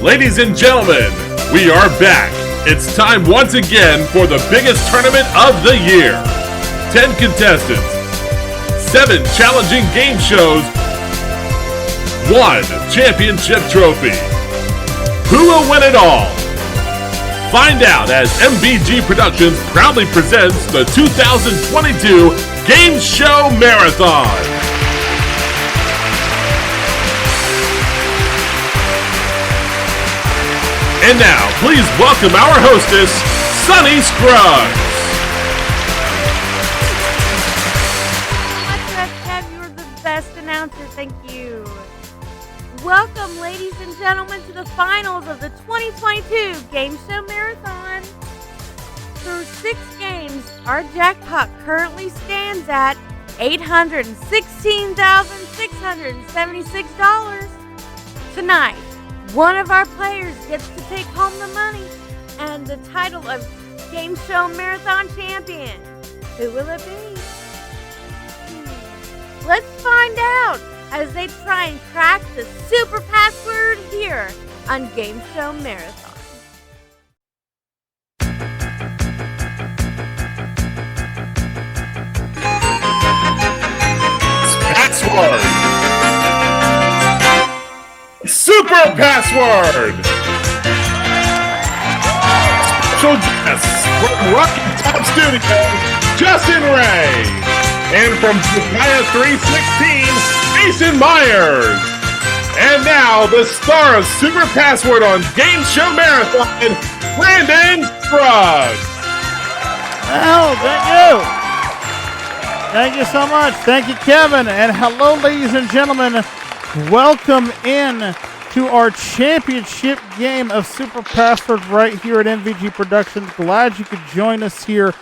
Ladies and gentlemen, we are back. It's time once again for the biggest tournament of the year. 10 contestants, 7 challenging game shows, 1 championship trophy. Who will win it all? Find out as MVG Productions proudly presents the 2022 Gameshow Marathon. And now, please welcome our hostess, Sunny Scruggs. Kev, you're the best announcer. Thank you. Welcome, ladies and gentlemen, to the finals of the 2022 Gameshow Marathon. Through 6 games, our jackpot currently stands at $816,676. Tonight, one of our players gets to take home the money and the title of Gameshow Marathon Champion. Who will it be? Let's find out as they try and crack the super password here on Gameshow Marathon. Password! Super Password! Special guests from Rocky Top Studio, Justin Ray. And from Josiah 316, Jason Myers. And now, the star of Super Password on Gameshow Marathon, Brandon Scruggs. Oh, thank you. Thank you so much. Thank you, Kevin. And hello, ladies and gentlemen. Welcome in to our championship game of Super Password right here at MVG Productions. Glad you could join us here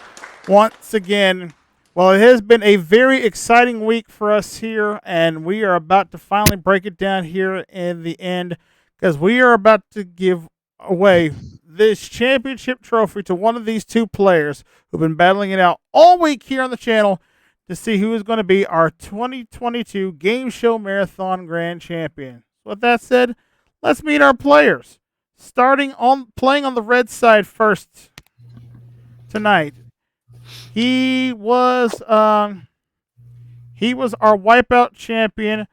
once again. Well, it has been a very exciting week for us here, and we are about to finally break it down here in the end because we are about to give away this championship trophy to one of these 2 players who've been battling it out all week here on the channel to see who is going to be our 2022 Game Show Marathon Grand Champion. With that said, let's meet our players. Playing on the red side first tonight. He was our wipeout champion.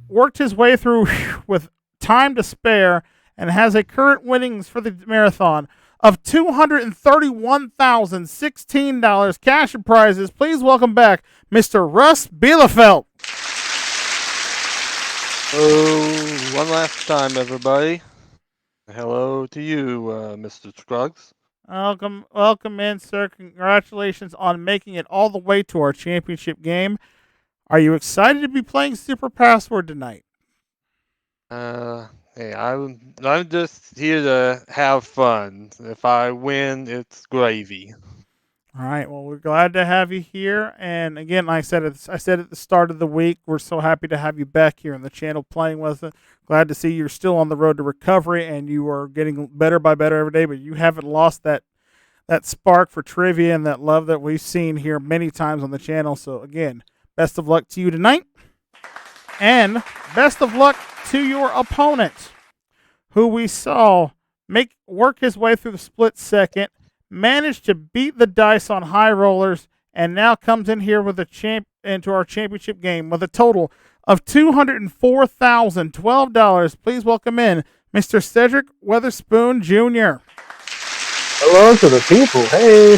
Worked his way through with time to spare, and has a current winnings for the marathon of $231,016 cash and prizes. Please welcome back Mr. Russ Bielefeld. Oh, one last time, everybody. Hello to you, Mr. Scruggs. Welcome in, sir. Congratulations on making it all the way to our championship game. Are you excited to be playing Super Password tonight? Hey, I'm just here to have fun. If I win, it's gravy. All right. Well, we're glad to have you here. And again, like I said at the start of the week, we're so happy to have you back here on the channel playing with us. Glad to see you're still on the road to recovery and you are getting better by better every day, but you haven't lost that spark for trivia and that love that we've seen here many times on the channel. So again, best of luck to you tonight. And best of luck to your opponent, who we saw work his way through the split second, managed to beat the dice on high rollers, and now comes in here with into our championship game with a total of $204,012. Please welcome in Mr. Cedric Weatherspoon Jr. Hello to the people. Hey.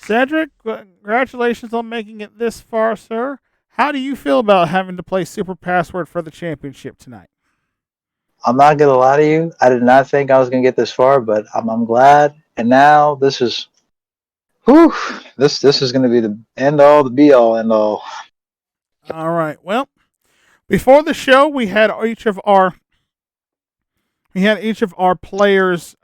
Cedric, congratulations on making it this far, sir. How do you feel about having to play Super Password for the championship tonight? I'm not gonna lie to you. I did not think I was gonna get this far, but I'm glad. And now this is, this is gonna be the end all, the be all, end all. All right. Well, before the show, we had each of our players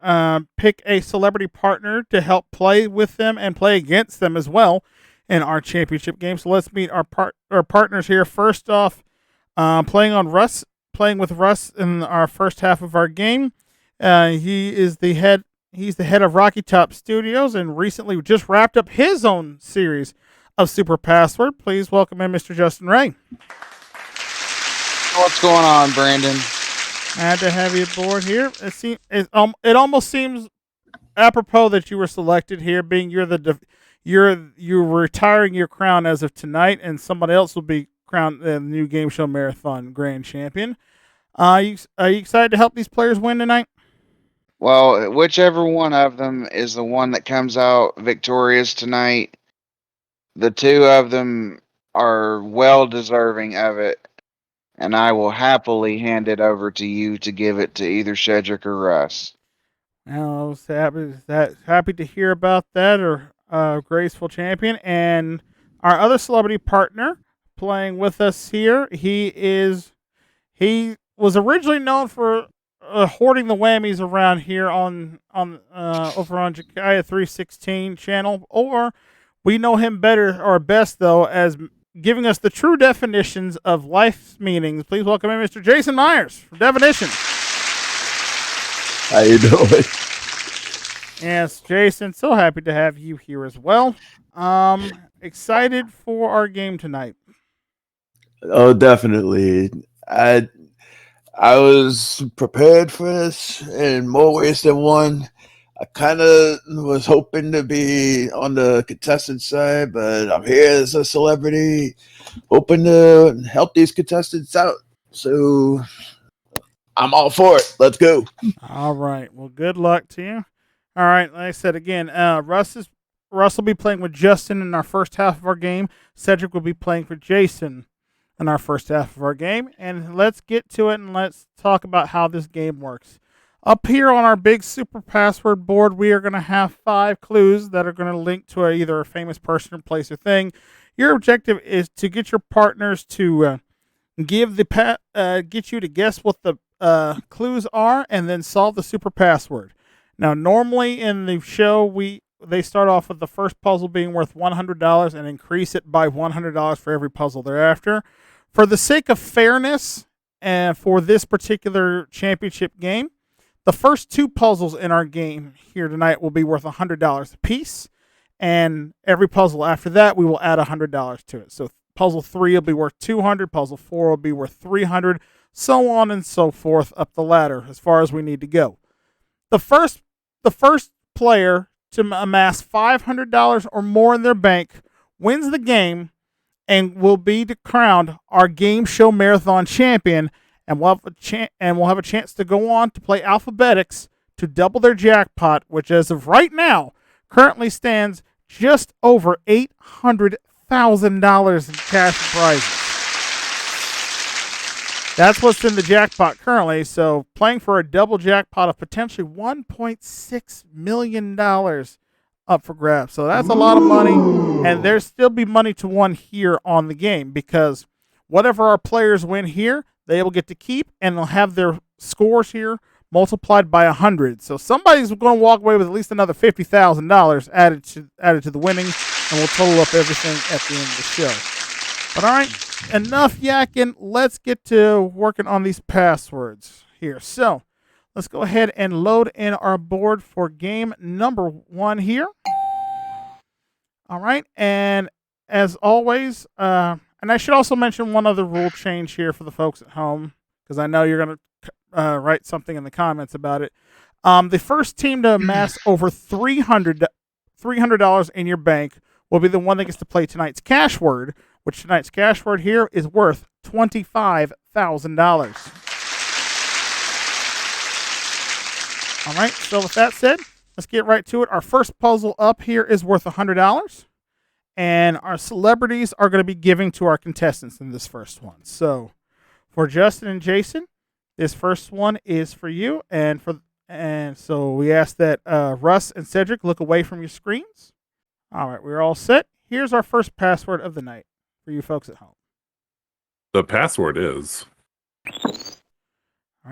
pick a celebrity partner to help play with them and play against them as well in our championship game. So let's meet our partners here. First off, playing with Russ in our first half of our game. He's the head of Rocky Top Studios and recently just wrapped up his own series of Super Password. Please welcome in Mr. Justin Ray. What's going on, Brandon? Glad to have you aboard here. It almost seems apropos that you were selected here, being you're retiring your crown as of tonight, and somebody else will be crowned the new Game Show Marathon Grand Champion. Are you excited to help these players win tonight? Well, whichever one of them is the one that comes out victorious tonight, the two of them are well deserving of it, and I will happily hand it over to you to give it to either Shedrick or Russ. I was happy to hear about that, or graceful champion, and our other celebrity partner playing with us here. He was originally known for hoarding the whammies around here on over on Jakaya 316 channel, or we know him better or best though as giving us the true definitions of life's meanings. Please welcome in Mr. Jason Myers from Definition. How you doing? Yes, Jason, so happy to have you here as well. Excited for our game tonight. Oh, definitely. I was prepared for this in more ways than one. I kind of was hoping to be on the contestant side, but I'm here as a celebrity, hoping to help these contestants out. So I'm all for it. Let's go. All right. Well, good luck to you. All right. Like I said again, Russ will be playing with Justin in our first half of our game. Cedric will be playing for Jason in our first half of our game. And let's get to it and let's talk about how this game works. Up here on our big super password board, we are going to have 5 clues that are going to link to either a famous person, place, or thing. Your objective is to get your partners to get you to guess what the clues are, and then solve the super password. Now, normally in the show, they start off with the first puzzle being worth $100 and increase it by $100 for every puzzle thereafter. For the sake of fairness, and for this particular championship game, the first 2 puzzles in our game here tonight will be worth $100 a piece, and every puzzle after that, we will add $100 to it. So puzzle 3 will be worth $200, puzzle 4 will be worth $300, so on and so forth up the ladder as far as we need to go. The first player to amass $500 or more in their bank wins the game and will be crowned our Game Show Marathon champion, and we'll have a chance to go on to play Alphabetics to double their jackpot, which as of right now currently stands just over $800,000 in cash prizes. That's what's in the jackpot currently. So playing for a double jackpot of potentially $1.6 million up for grabs. So that's a lot of money. And there'll still be money to win here on the game, because whatever our players win here, they will get to keep, and they'll have their scores here multiplied by 100. So somebody's going to walk away with at least another $50,000 added to the winnings, and we'll total up everything at the end of the show. But all right, enough yakking. Let's get to working on these passwords here. So let's go ahead and load in our board for game number 1 here. All right, and as always, and I should also mention one other rule change here for the folks at home, because I know you're going to write something in the comments about it. The first team to amass over $300 in your bank will be the one that gets to play tonight's cash word, which tonight's cash word here is worth $25,000. All right, so with that said, let's get right to it. Our first puzzle up here is worth $100, and our celebrities are going to be giving to our contestants in this first one. So for Justin and Jason, this first one is for you, and so we ask that Russ and Cedric look away from your screens. All right, we're all set. Here's our first password of the night for you folks at home. The password is... All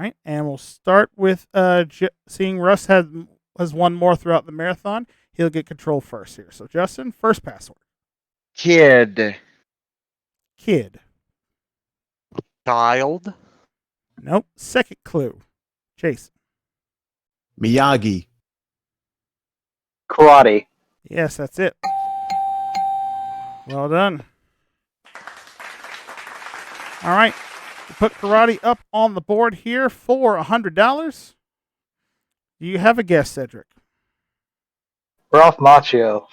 right, and we'll start with seeing Russ has won more throughout the marathon. He'll get control first here. So Justin, first password. Kid. Child. Nope. Second clue. Jason. Miyagi. Karate. Yes, that's it. Well done. All right. You put karate up on the board here for $100. Do you have a guess, Cedric? Ralph Macchio.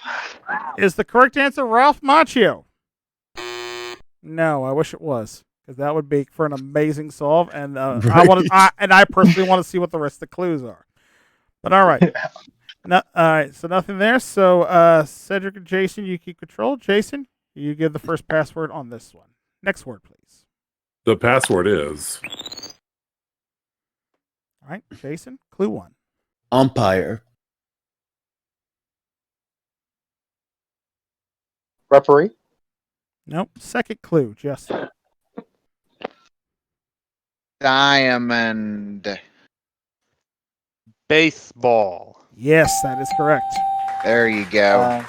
Is the correct answer Ralph Macchio? No, I wish it was, because that would be for an amazing solve, and Right. I personally want to see what the rest of the clues are. But all right, all right. So nothing there. So Cedric and Jason, you keep control. Jason, you give the first password on this one. Next word, please. The password is All right, Jason. Clue 1. Umpire. Referee. Nope. Second clue, Justin. Diamond. Baseball. Yes, that is correct. There you go.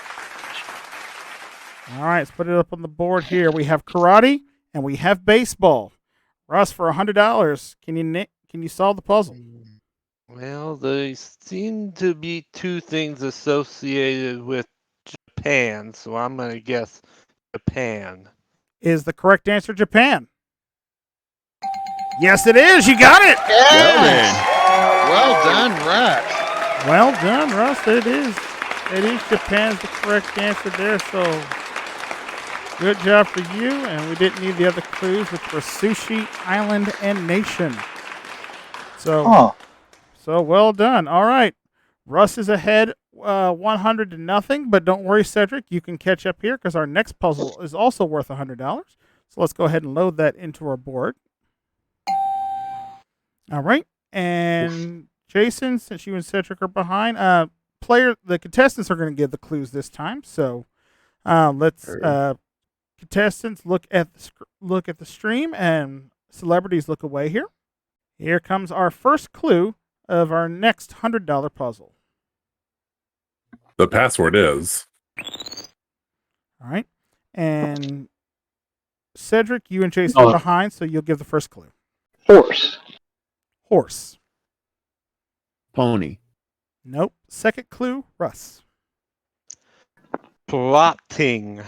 All right, let's put it up on the board here. We have karate and we have baseball. Russ, for $100, can you solve the puzzle? Well, there seem to be two things associated with Japan, so I'm going to guess Japan. Is the correct answer Japan? Yes, it is. You got it. Yes! Well done, Russ. Well done, Russ. It is. It is Japan's the correct answer there. So good job for you. And we didn't need the other clues, which were sushi, island, and nation. So, so well done. All right. Russ is ahead 100 to nothing, but don't worry, Cedric. You can catch up here because our next puzzle is also worth $100. So let's go ahead and load that into our board. All right. And Jason, since you and Cedric are behind, the contestants are going to give the clues this time. So let's contestants look at the stream, and celebrities look away here. Here comes our first clue of our next $100 puzzle. the password is All right. And Cedric, you and Jason are behind, so you'll give the first clue. Horse. Horse. Pony. Nope. Second clue, Russ. Plotting.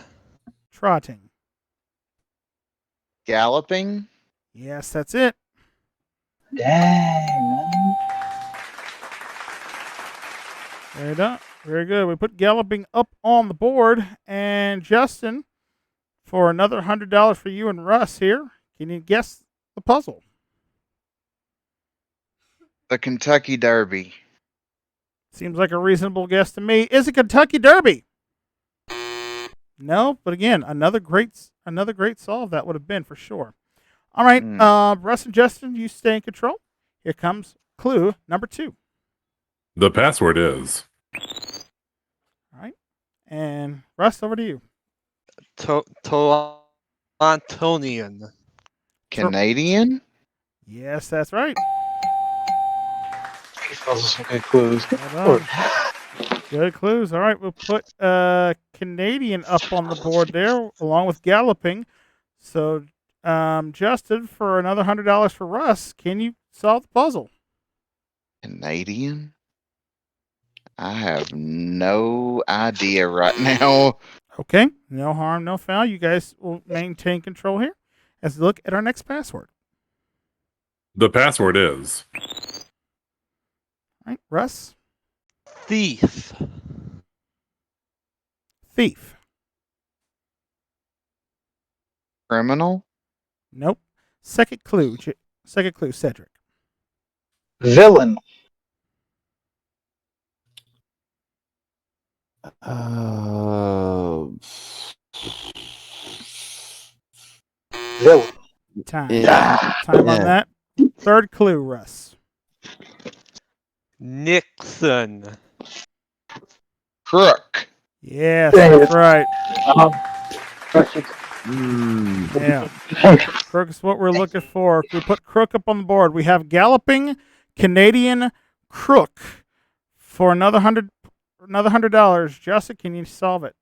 Trotting. Galloping. Yes, that's it. Dang, man. Very done. Very good. We put galloping up on the board. And Justin, for another $100 for you and Russ here, can you guess the puzzle? The Kentucky Derby. Seems like a reasonable guess to me. Is it Kentucky Derby? No, but again, another great solve that would have been for sure. All right, Russ and Justin, you stay in control. Here comes clue number 2. the password is All right, and Russ, over to you. Torontonian. Canadian. Yes, that's right. Those are some good clues. Well done. Good clues. All right, we'll put Canadian up on the board there, along with galloping. So, Justin, for another $100 for Russ, can you solve the puzzle? Canadian. I have no idea right now. Okay, no harm, no foul. You guys will maintain control here as we look at our next password. the password is All right, Russ. Thief. Thief. Criminal. Nope. Second clue, Cedric. Villain. Villain. Time. Yeah. Time on that. Third clue, Russ. Nixon. Crook. Yes, that's right. Yeah. Crook is what we're looking for. We put Crook up on the board. We have galloping Canadian Crook for another $100. Justin, can you solve it?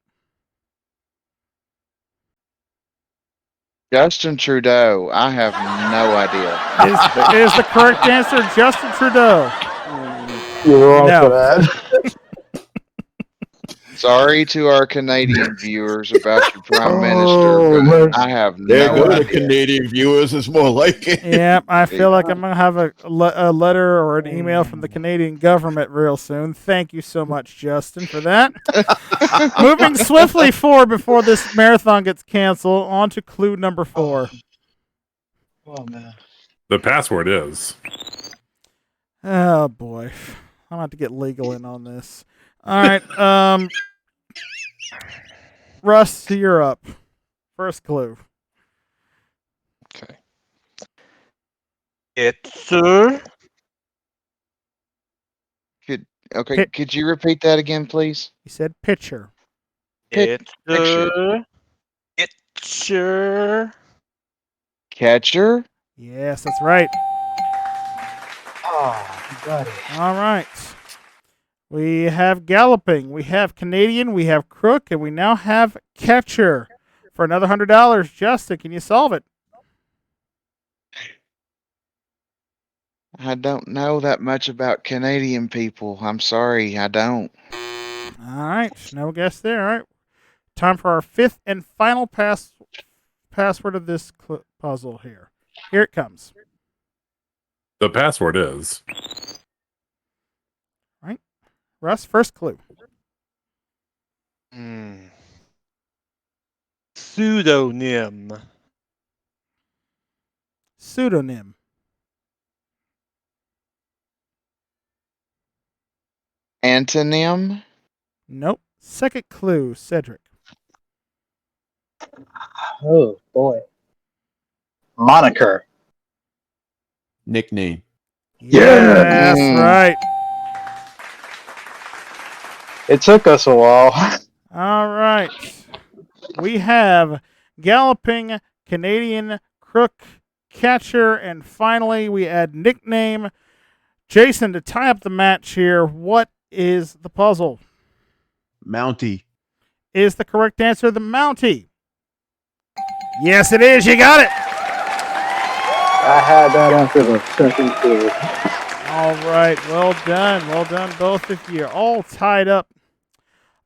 Justin Trudeau. I have no idea. Is the correct answer Justin Trudeau? You're wrong No. for that. Sorry to our Canadian viewers about your prime minister, Oh, but man. I have There no go the idea. Canadian viewers. It's more like it. Yeah, I feel like I'm gonna have a letter or an email from the Canadian government real soon. Thank you so much, Justin, for that. Moving swiftly forward before this marathon gets canceled, on to clue number 4. Oh, man. The password is Oh boy, I'm gonna have to get legal in on this. All right, Russ, you're up. First clue. Okay. It's Okay, could you repeat that again, please? He said pitcher. Picture. It's Catcher? Yes, that's right. Oh, you got it. All right. We have galloping, we have Canadian, we have crook, and we now have catcher. For another $100, Justin, can you solve it? I don't know that much about Canadian people. I'm sorry, I don't. All right, no guess there. All right, time for our 5th and final password of this puzzle here. Here it comes. the password is Russ, first clue. pseudonym. Pseudonym. Antonym? Nope. Second clue, Cedric. Oh, boy. Moniker. Nickname. Yes, Mm. right. It took us a while. All right. We have galloping, Canadian, crook, catcher, and finally we add nickname. Jason, to tie up the match here, what is the puzzle? Mountie. Is the correct answer the Mountie? Yes, it is. You got it. I had that after the second clue. All right. Well done. Well done, both of you. All tied up.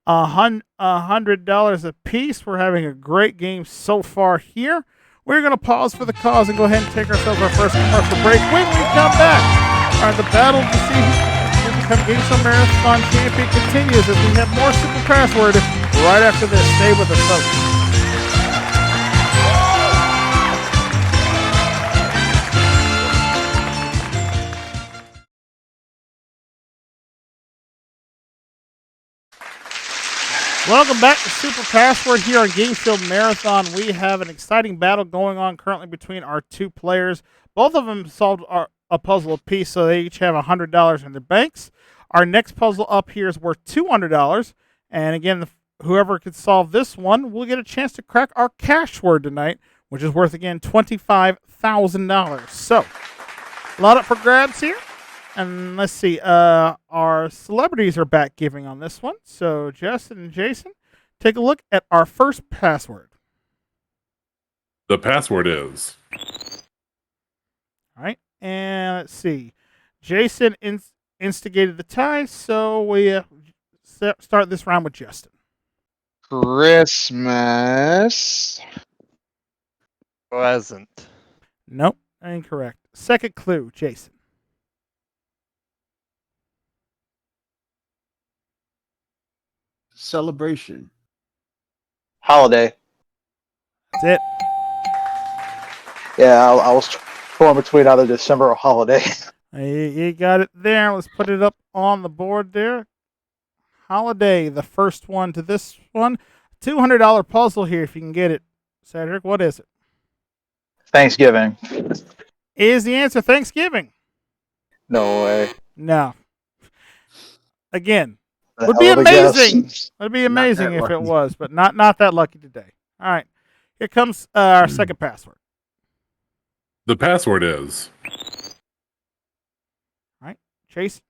$100 apiece. We're having a great game so far here. We're going to pause for the cause and go ahead and take ourselves our first commercial break. When we come back, the battle to see who will become Gameshow Marathon champion continues as we have more Super Password right after this. Stay with us, folks. Welcome back to Super Password here on Gameshow Marathon. We have an exciting battle going on currently between our two players. Both of them solved a puzzle apiece, so they each have $100 in their banks. Our next puzzle up here is worth $200. And again, whoever can solve this one will get a chance to crack our cash word tonight, which is worth, again, $25,000. So, a lot up for grabs here. And let's see, our celebrities are back giving on this one. So, Justin and Jason, take a look at our first password. the password is All right. And let's see. Jason instigated the tie, so we start this round with Justin. Christmas. Present. Nope, incorrect. Second clue, Jason. Celebration. Holiday. That's it. Yeah, I was torn between either December or holiday. You got it there. Let's put it up on the board there. Holiday, the first one to this one. $200 puzzle here if you can get it. Cedric, what is it? Thanksgiving. Is the answer Thanksgiving? No way. No. Again, The would be hell of a guess. amazing. It'd be amazing if it was, but not that lucky today. All right. Here comes our second password. the password is All right. Chase.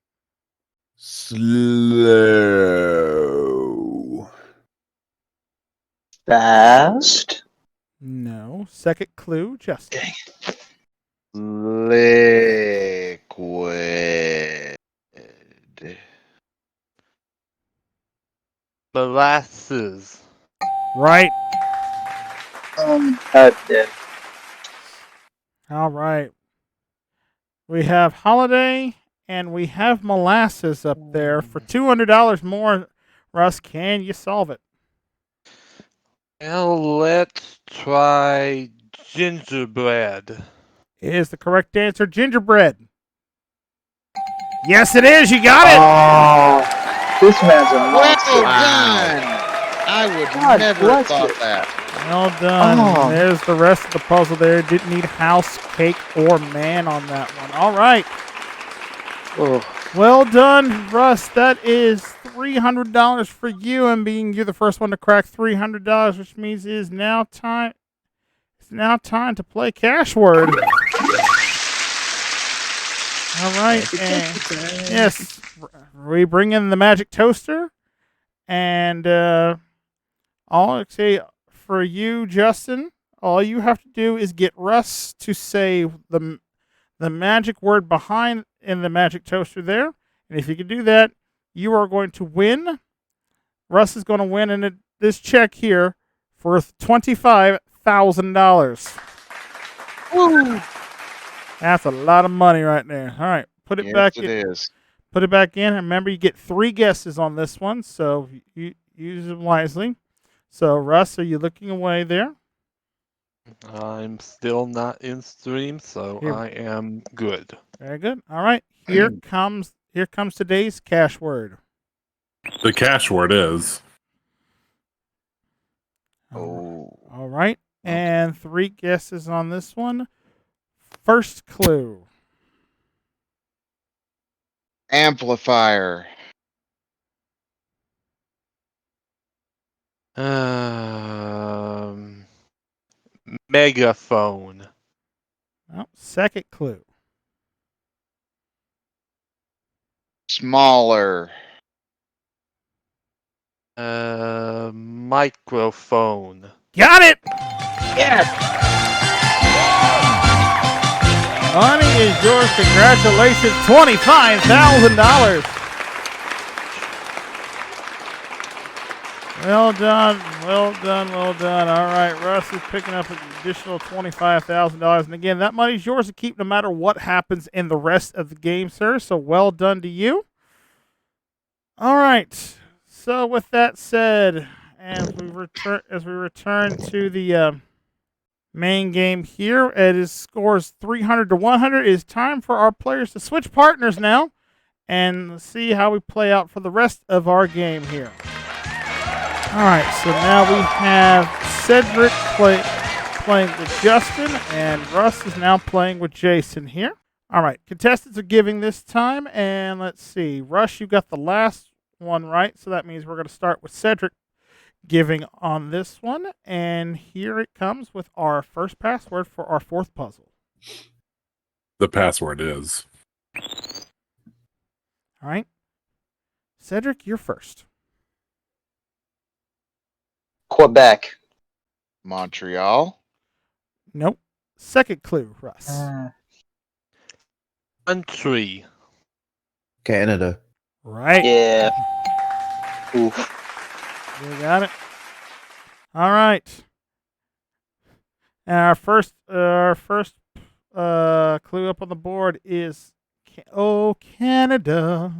Slow. Fast. No. Second clue, Justin. Liquid. Molasses. Right. Yeah. All right. We have holiday and we have molasses up there for $200 more. Russ, can you solve it? Well, let's try gingerbread. Is the correct answer gingerbread? Yes, it is. You got it. Oh, this man's a Well monster. done. I would God never bless have thought you. that. Well done. Oh. There's the rest of the puzzle there. Didn't need house, cake, or man on that one. All right. Oh. Well done, Russ. That is $300 for you, and being you're the first one to crack $300, which means it is now time. It's now time to play Cash Word. All right, and yes, we bring in the magic toaster, and all I say for you, Justin, all you have to do is get Russ to say the magic word behind in the magic toaster there. And if you can do that, you are going to win. Russ is going to win in this check here for $25,000. Woo. That's a lot of money right there. All right, put it Yes, back it in. is. Put it back in. And remember, you get 3 guesses on this one, so you use them wisely. So, Russ, are you looking away there? I'm still not in stream, so Here. I am good. Very good. All right, here comes today's cash word. The cash word is Oh. All right, and 3 guesses on this one. First clue. Amplifier. Megaphone. Well, second clue. Smaller. Microphone. Got it. Yes. Money is yours. Congratulations, $25,000. Well done, well done, well done. All right, Russ is picking up an additional $25,000. And again, that money's yours to keep no matter what happens in the rest of the game, sir. So well done to you. All right. So with that said, as we return to the main game here, it is scores 300 to 100. It is time for our players to switch partners now and see how we play out for the rest of our game here. All right, so now we have Cedric playing with Justin, and Russ is now playing with Jason here. All right, contestants are giving this time, and let's see. Russ, you got the last one right, so that means we're going to start with Cedric giving on this one, and here it comes with our first password for our 4th puzzle. the password is. All right, Cedric, you're first. Quebec. Montreal. Nope. Second clue, Russ. Country. Canada. Right. Yeah. Oof. You got it. All right. And our first clue up on the board is Canada.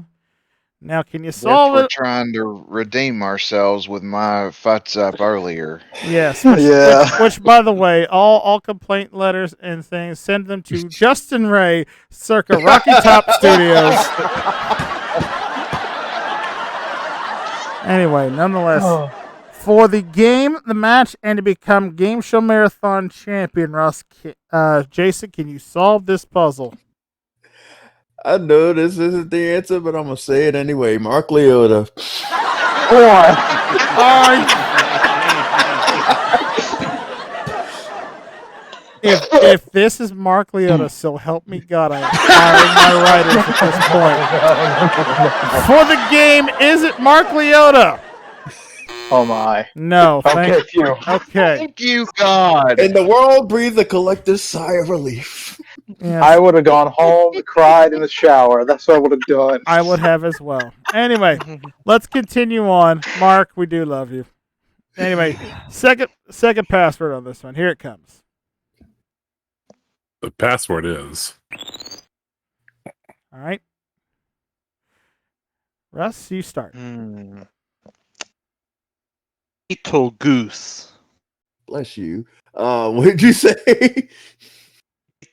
Now, can you solve We're it? trying to redeem ourselves with my futs up earlier. Yes. Yeah. Which, by the way, all complaint letters and things, send them to Justin Ray, circa Rocky Top Studios. Anyway, nonetheless, for the game, the match, and to become Gameshow Marathon champion, Russ, Jason, can you solve this puzzle? I know this isn't the answer, but I'm going to say it anyway. Mark Leota. If this is Mark Leota, so help me God, I'm firing my writers at this point. For the game, is it Mark Leota? Oh my. No, Okay, phew. Okay. Thank you, God. And the world breathed a collective sigh of relief. Yes, I would have gone home, cried in the shower. That's what I would have done. I would have as well. Anyway, let's continue on. Mark, we do love you. Anyway, second password on this one. Here it comes. The password is All right. Russ, you start. Beetlejuice. Bless you. What did you say?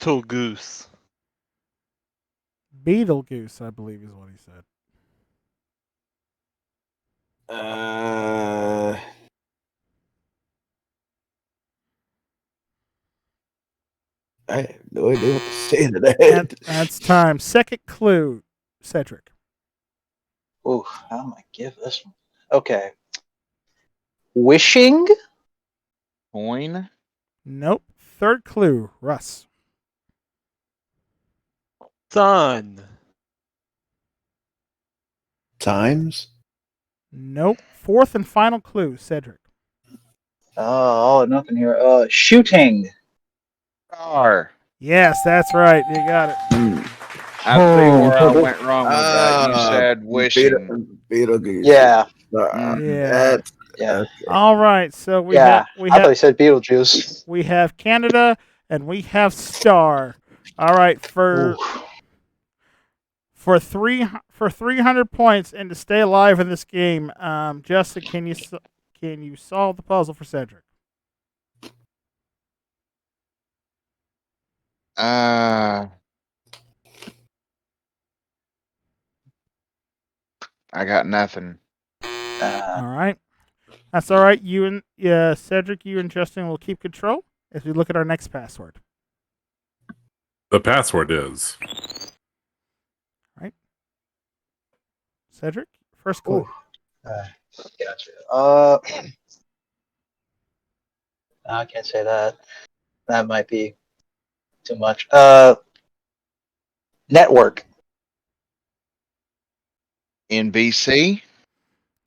Beetlejuice. Beetlejuice, I believe is what he said. I have no idea what to say to that. That's time. Second clue, Cedric. Ooh, how am I give this one? Okay. Wishing? Coin. Nope. Third clue, Russ. Sun. Times? Nope. Fourth and final clue, Cedric. Oh, nothing here. Shooting. Star. Yes, that's right. You got it. I'll tell you where I went wrong with that. You said wishing. Beetlejuice. Yeah. Yeah. Yeah. Okay. All right. So we I thought have he said Beetlejuice. we have Canada and we have Star. All right, Ooh. for 300 points and to stay alive in this game, Justin, can you solve the puzzle for Cedric? I got nothing. All right. That's all right. You and Cedric, you and Justin will keep control as we look at our next password. the password is Cedric, first clue. Gotcha. I can't say that. That might be too much. Network. NBC.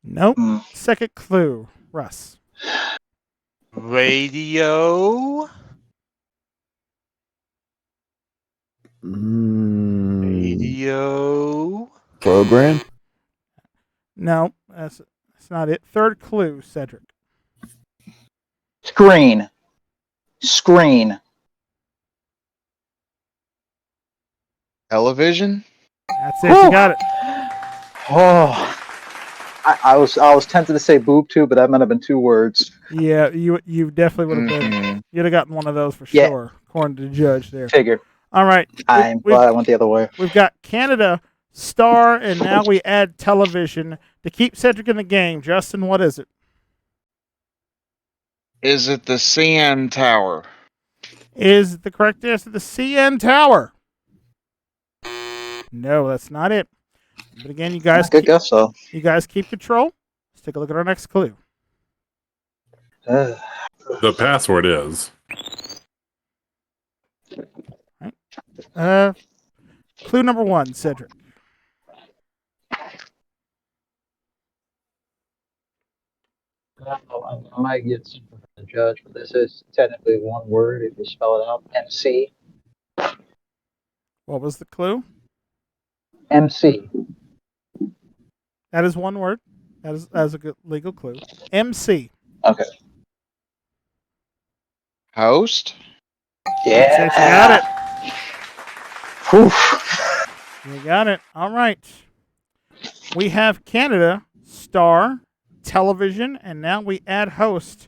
Nope. Mm. Second clue, Russ. Radio. Radio. Program? No, that's not it. Third clue, Cedric. Screen. Screen. Television. That's it. You got it. Oh, I was tempted to say boob too, but that might have been 2 words. Yeah, you definitely would have been. You'd have gotten one of those for sure, according to the judge there. Figured. All right. I'm glad I went the other way. We've got Canada, Star, and now we add television to keep Cedric in the game. Justin, what is it? Is it the CN Tower? Is the correct answer the CN Tower? No, that's not it. But again, you guys, Good guess though. you guys keep control. Let's take a look at our next clue. the password is Clue number 1, Cedric. I might get something from the judge, but this is technically one word if you spell it out. MC. What was the clue? MC. That is one word. That is a good legal clue. MC. Okay. Host. Yeah. You got it. Whew. You got it. All right. We have Canada, Star, Television, and now we add host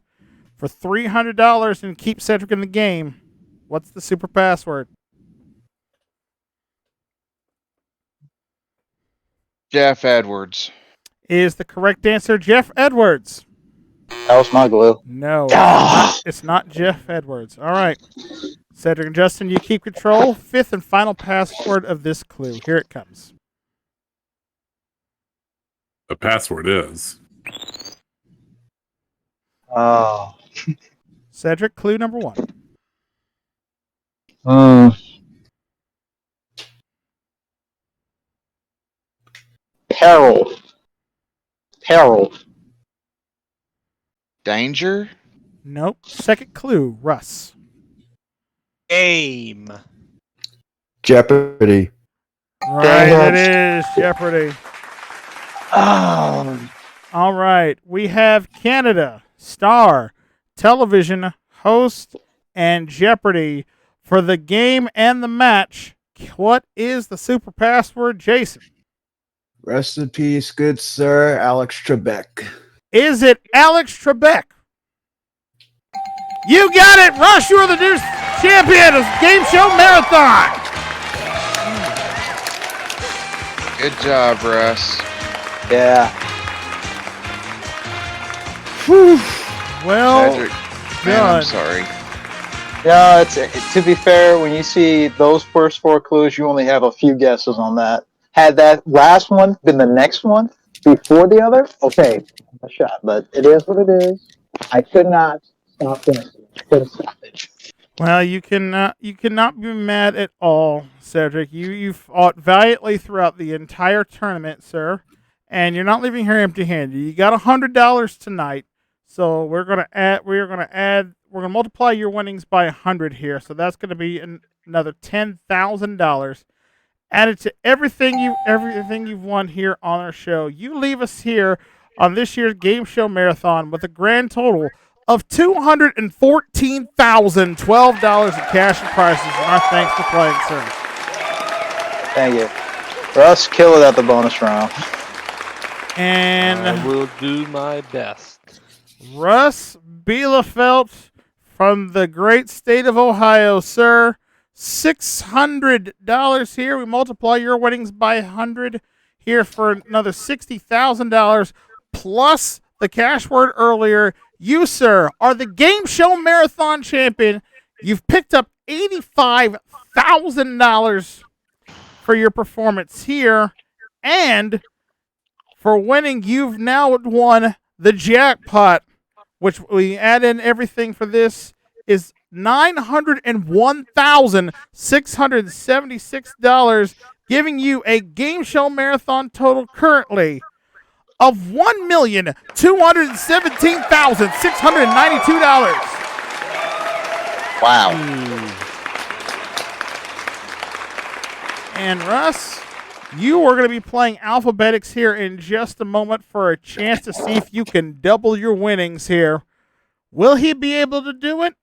for $300 and keep Cedric in the game. What's the super password? Jeff Edwards. Is the correct answer Jeff Edwards? That was my glue. No, Ah! it's not Jeff Edwards. All right. Cedric and Justin, you keep control. Fifth and final password of this clue. Here it comes. the password is Oh. Cedric, clue number 1. Peril. Peril. Danger? Nope. Second clue, Russ. Game. Jeopardy. Right, it is Jeopardy. Oh, All right. We have Canada, Star, Television, Host, and Jeopardy for the game and the match. What is the super password, Jason? Rest in peace, good sir, Alex Trebek. Is it Alex Trebek? You got it, Rush. You are the new champion of Game Show Marathon. Good job, Russ. yeah. Well, Cedric, man, I'm done. sorry. Yeah, to be fair, when you see those first 4 clues, you only have a few guesses on that. Had that last one been the next one before the other, okay, a shot. But it is what it is. I could not stop guessing. I couldn't stop it. Well, you cannot be mad at all, Cedric. You fought valiantly throughout the entire tournament, sir, and you're not leaving here empty-handed. You got $100 tonight, so we're gonna multiply your winnings by 100 here. So that's gonna be another $10,000 added to everything you've won here on our show. You leave us here on this year's Game Show Marathon with a grand total of $214,012 in cash and prizes, and our thanks for playing, sir. Thank you. Russ, kill it at the bonus round. And I will do my best. Russ Bielefeld from the great state of Ohio, sir. $600 here. We multiply your winnings by 100 here for another $60,000 plus the cash word earlier. You, sir, are the Game Show Marathon champion. You've picked up $85,000 for your performance here, and for winning, you've now won the jackpot, which we add in everything for this is $901,676, giving you a Game Show Marathon total currently of $1,217,692. Wow. And Russ, you are going to be playing Alphabetics here in just a moment for a chance to see if you can double your winnings here. Will he be able to do it?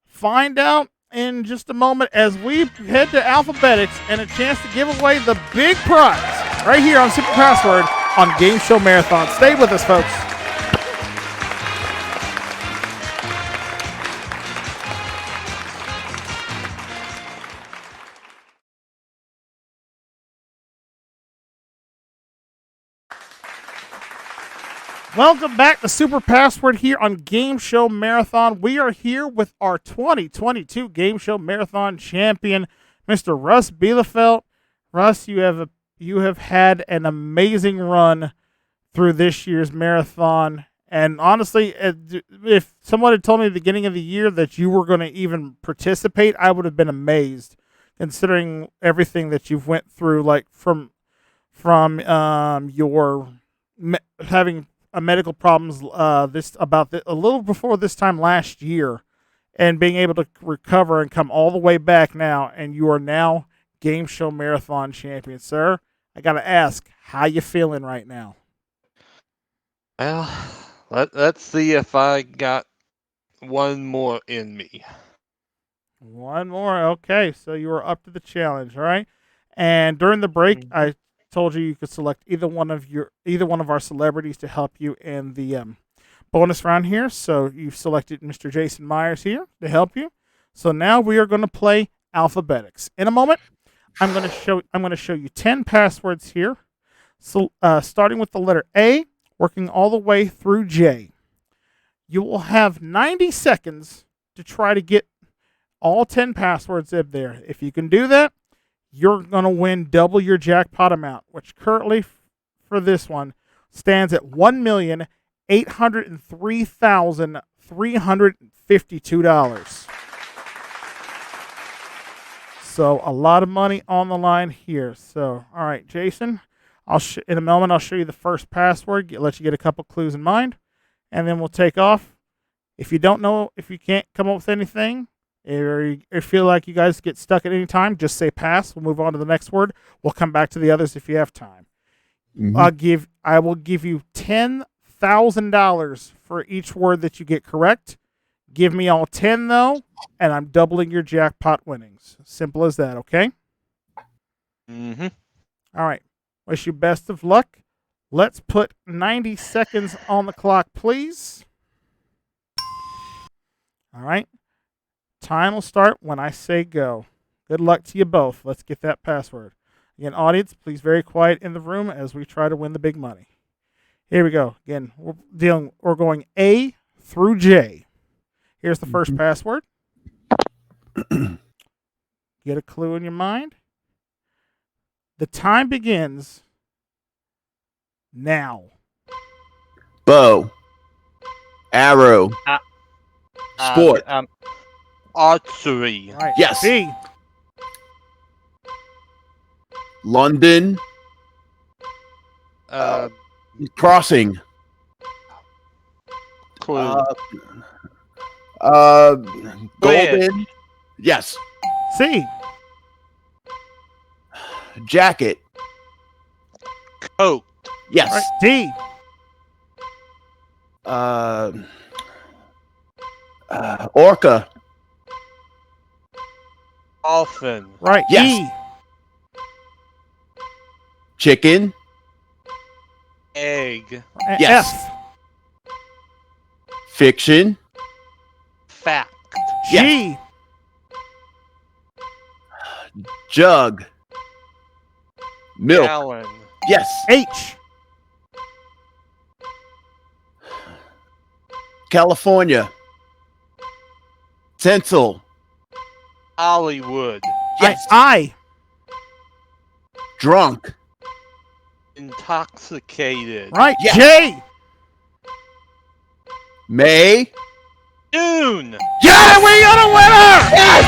Find out in just a moment as we head to Alphabetics and a chance to give away the big prize right here on Super Password on Game Show Marathon. Stay with us, folks. Welcome back to Super Password here on Game Show Marathon. We are here with our 2022 Game Show Marathon champion, Mr. Russ Bielefeld. Russ, you have had an amazing run through this year's marathon. And honestly, if someone had told me at the beginning of the year that you were going to even participate, I would have been amazed, considering everything that you've went through, like from your having medical problems a little before this time last year, and being able to recover and come all the way back now, and you are now Game Show Marathon champion, sir. I gotta ask, how you feeling right now? Well, let's see if I got one more in me. One more, okay. So you are up to the challenge, all right. And during the break, I told you could select either one of our celebrities to help you in the bonus round here. So you've selected Mr. Jason Myers here to help you. So now we are going to play Alphabetics. In a moment, I'm going to show you 10 passwords here. So starting with the letter A, working all the way through J. You will have 90 seconds to try to get all 10 passwords in there. If you can do that, you're going to win double your jackpot amount, which currently for this one stands at $1,803,352. So a lot of money on the line here. So, all right, Jason, in a moment, I'll show you the first password, let you get a couple clues in mind, and then we'll take off. If you don't know, if you can't come up with anything, or you feel like you guys get stuck at any time, just say pass. We'll move on to the next word. We'll come back to the others if you have time. Mhm. I will give you $10,000 for each word that you get correct. Give me all 10 though, and I'm doubling your jackpot winnings. Simple as that, okay? Mm-hmm. All right. Wish you best of luck. Let's put 90 seconds on the clock, please. All right. Time will start when I say go. Good luck to you both. Let's get that password. Again, audience, please very quiet in the room as we try to win the big money. Here we go. Again, we're going A through J. Here's the first password. Get a clue in your mind. The time begins now. Bow. Arrow. Sport. Archery. All right. Yes. B. London. Crossing. Clue. Golden. Yes. C. Jacket. Coat. Yes. All right. D. Orca. Dolphin. Right. Yes. E. Chicken. Egg. Yes. F. Fiction. Fact. G. Jug. Milk. Gallon. Yes. H. California. Tinsel. Hollywood. Yes. I. Drunk. Intoxicated. Right. Yes. J. May. June. Yeah, we got a winner! Yes.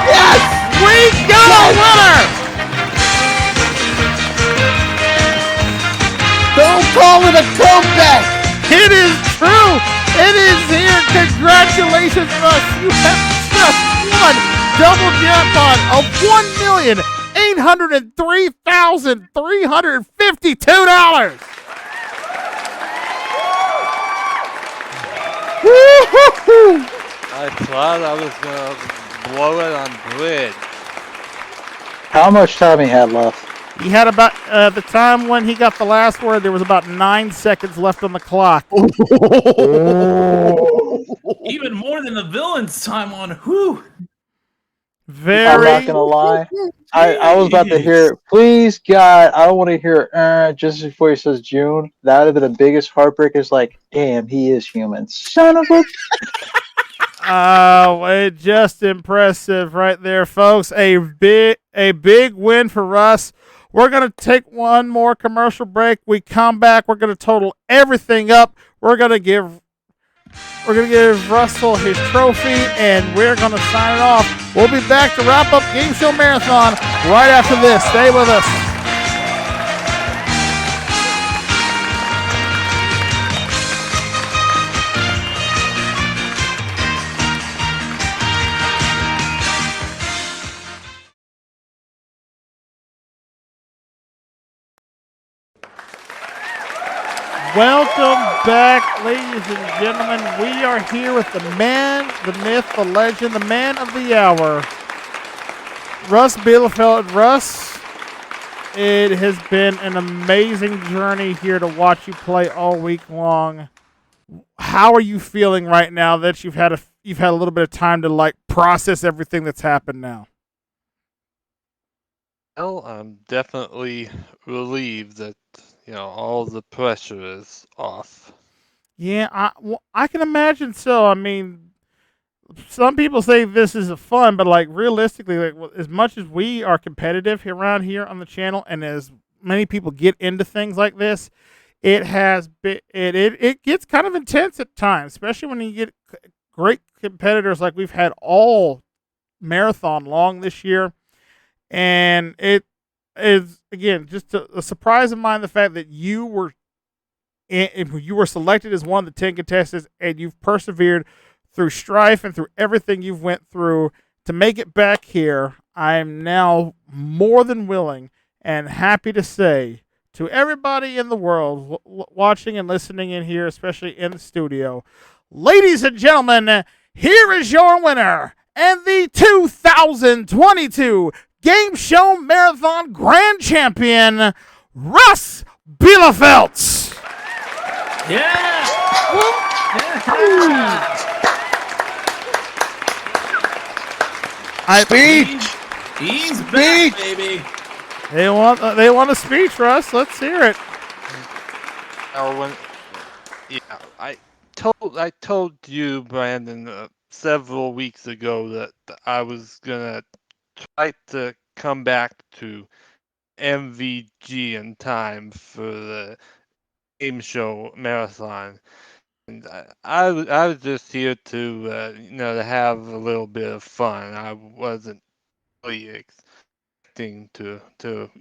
Yes. We got a winner! Don't call it a comeback. It is true. It is here. Congratulations, Russ. You have just won double jackpot of $1,803,352. Woo-hoo-hoo. I thought I was gonna blow it on bridge. How much time he had left? He had about, the time when he got the last word, there was about 9 seconds left on the clock. Even more than the villain's time on who? I'm not gonna lie. I was about to hear, please God, I don't want to hear just before he says June. That would have been the biggest heartbreak. Is like, damn, he is human. Son of a. Just impressive right there, folks. A big win for Russ. We're gonna take one more commercial break. We come back. We're gonna total everything up. We're gonna give Russell his trophy, and we're gonna sign it off. We'll be back to wrap up Game Show Marathon right after this. Stay with us. Welcome back, ladies and gentlemen. We are here with the man, the myth, the legend, the man of the hour, Russ Bielefeld. Russ, it has been an amazing journey here to watch you play all week long. How are you feeling right now that you've had a little bit of time to process everything that's happened now? Well, I'm definitely relieved that all the pressure is off. Yeah, I can imagine so. I mean, some people say this is fun, but realistically, as much as we are competitive around here on the channel, and as many people get into things like this, it has been it gets kind of intense at times, especially when you get great competitors like we've had all marathon long this year, and it is again just a surprise of mine the fact that you were you were selected as one of the 10 contestants, and you've persevered through strife and through everything you've went through to make it back here. I am now more than willing and happy to say to everybody in the world watching and listening in here, especially in the studio, ladies and gentlemen, here is your winner and the 2022 Game Show Marathon Grand Champion, Russ Bielefeld. Yeah. Speech. He's back, baby. They want a speech, Russ. Let's hear it. I told you, Brandon, several weeks ago that I was gonna try to come back to MVG in time for the Game Show Marathon. And I was just here to to have a little bit of fun. I wasn't really expecting to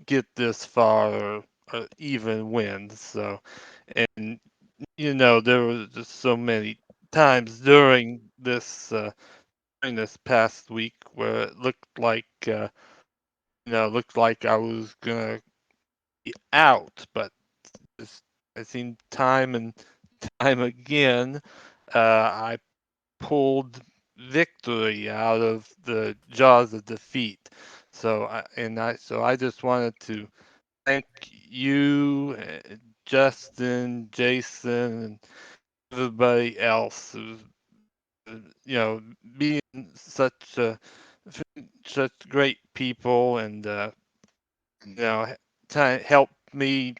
get this far or even win. So, and there was just so many times during this past week where it looked like I was gonna be out, but I seen time and time again, I pulled victory out of the jaws of defeat. So I just wanted to thank you, Justin, Jason, and everybody else who's being such great people and help me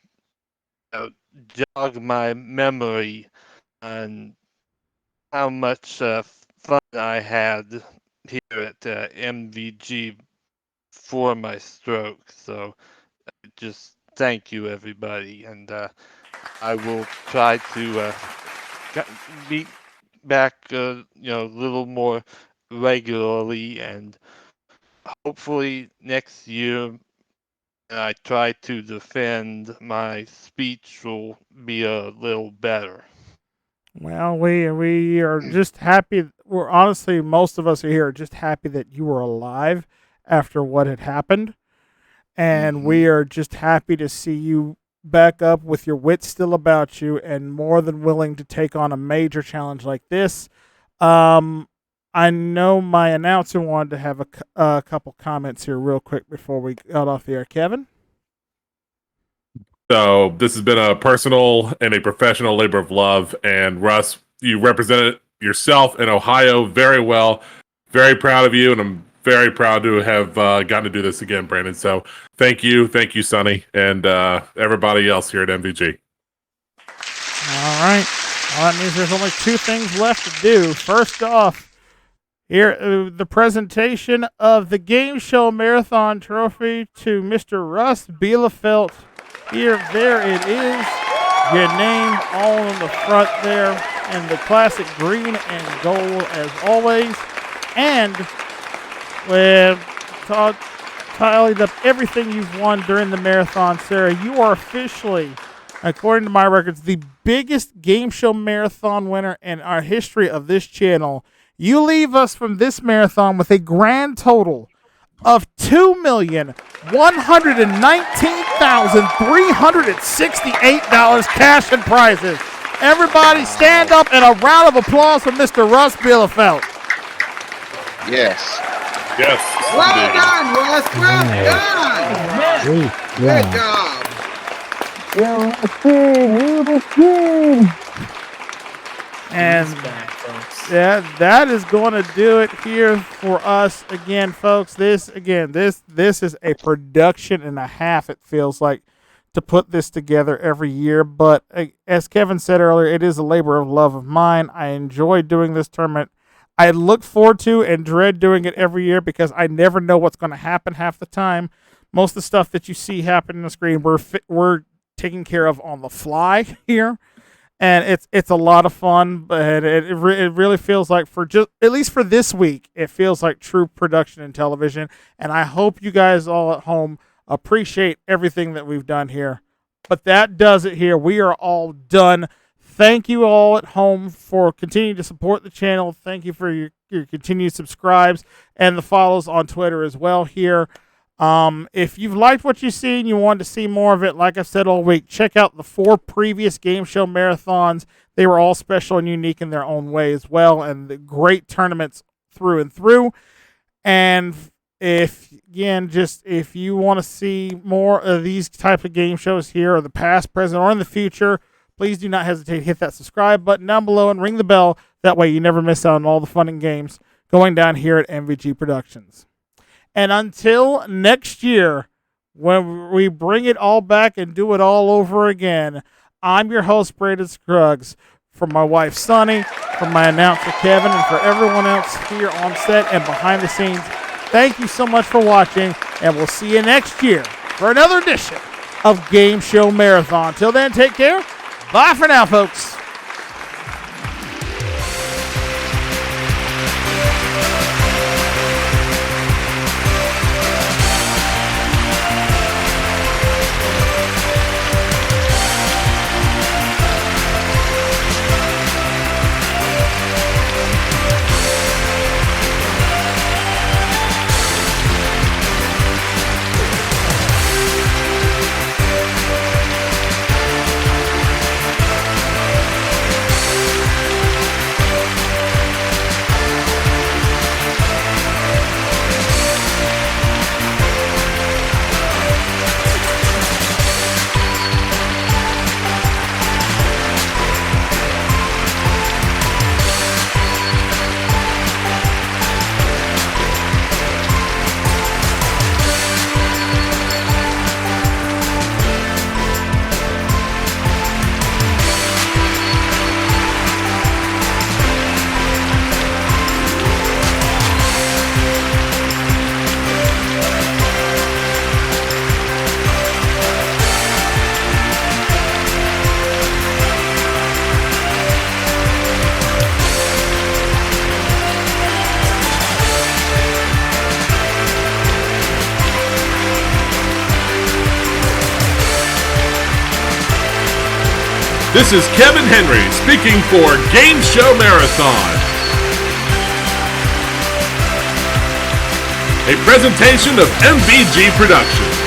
jog my memory on how much fun I had here at MVG for my stroke. So just thank you, everybody, and I will try to be back, a little more regularly, and hopefully next year I try to defend my speech will be a little better. Well, we are just happy. We're honestly, most of us are here are just happy that you were alive after what had happened, and we are just happy to see you back up with your wits still about you and more than willing to take on a major challenge like this. I know my announcer wanted to have a couple comments here real quick before we got off the air. Kevin? So this has been a personal and a professional labor of love. And Russ, you represented yourself in Ohio very well. Very proud of you, and I'm very proud to have gotten to do this again, Brandon. So thank you, Sonny, and everybody else here at MVG. All right. Well, that means there's only two things left to do. First off, here, the presentation of the Game Show Marathon Trophy to Mr. Russ Bielefeld. There it is. Your name all on the front there, and the classic green and gold as always. And we've tallied up everything you've won during the marathon, Sarah. You are officially, according to my records, the biggest Game Show Marathon winner in our history of this channel. You leave us from this marathon with a grand total of $2,119,368 cash and prizes. Everybody stand up and a round of applause for Mr. Russ Bielefeld. Yes. Yes. Well done, Russ. Well done. Good job. You're the king. And He's back, folks. that is going to do it here for us again, folks. This is a production and a half, it feels like, to put this together every year. But as Kevin said earlier, it is a labor of love of mine. I enjoy doing this tournament. I look forward to and dread doing it every year because I never know what's going to happen half the time. Most of the stuff that you see happen on the screen, we're taking care of on the fly here. And it's a lot of fun, but it really feels like, for just at least for this week, it feels like true production in television. And I hope you guys all at home appreciate everything that we've done here But that does it here. We are all done. Thank you all at home for continuing to support the channel. Thank you for your continued subscribes and the follows on Twitter as well here. If you've liked what you've seen, you want to see more of it, like I've said all week, check out the 4 previous Game Show Marathons. They were all special and unique in their own way as well, and the great tournaments through and through. And if you want to see more of these type of game shows here, or the past, present, or in the future, please do not hesitate to hit that subscribe button down below and ring the bell. That way you never miss out on all the fun and games going down here at MVG Productions. And until next year, when we bring it all back and do it all over again, I'm your host, Braden Scruggs. For my wife, Sunny, for my announcer, Kevin, and for everyone else here on set and behind the scenes, thank you so much for watching, and we'll see you next year for another edition of Game Show Marathon. Till then, take care. Bye for now, folks. This is Kevin Henry speaking for Game Show Marathon. A presentation of MVG Productions.